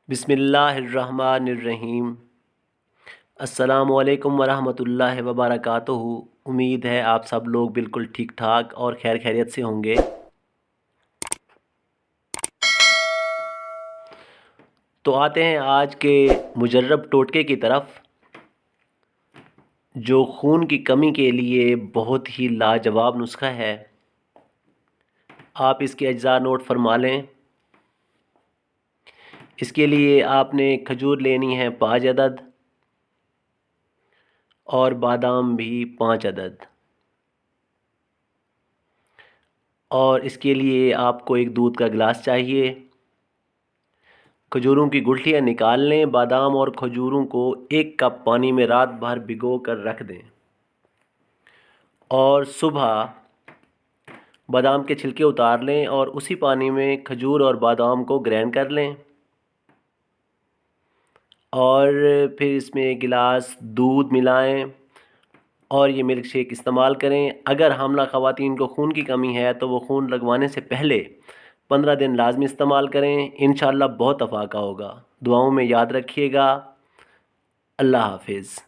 बिस्मिल्लाहिर्रहमानिर्रहीम। अस्सलामुअलैकुम वरहमतुल्लाहि वबरकातुहू। उम्मीद है आप सब लोग बिल्कुल ठीक ठाक और खैर खैरियत से होंगे। तो आते हैं आज के मुजर्रब टोटके की तरफ, जो खून की कमी के लिए बहुत ही लाजवाब नुस्खा है। आप इसके अज्जा नोट फरमा लें। इसके लिए आपने खजूर लेनी है 5 अदद और बादाम भी 5 अदद। और इसके लिए आपको एक दूध का गिलास चाहिए। खजूरों की गुठलियाँ निकाल लें। बादाम और खजूरों को 1 कप पानी में रात भर भिगो कर रख दें और सुबह बादाम के छिलके उतार लें और उसी पानी में खजूर और बादाम को ग्राइंड कर लें और फिर इसमें 1 गिलास दूध मिलाएं और ये मिल्क शेक इस्तेमाल करें। अगर हामिला ख़वातीन को खून की कमी है तो वो खून लगवाने से पहले 15 दिन लाजमी इस्तेमाल करें। इंशाअल्लाह बहुत अफाका होगा। दुआओं में याद रखिएगा। अल्लाह हाफिज़।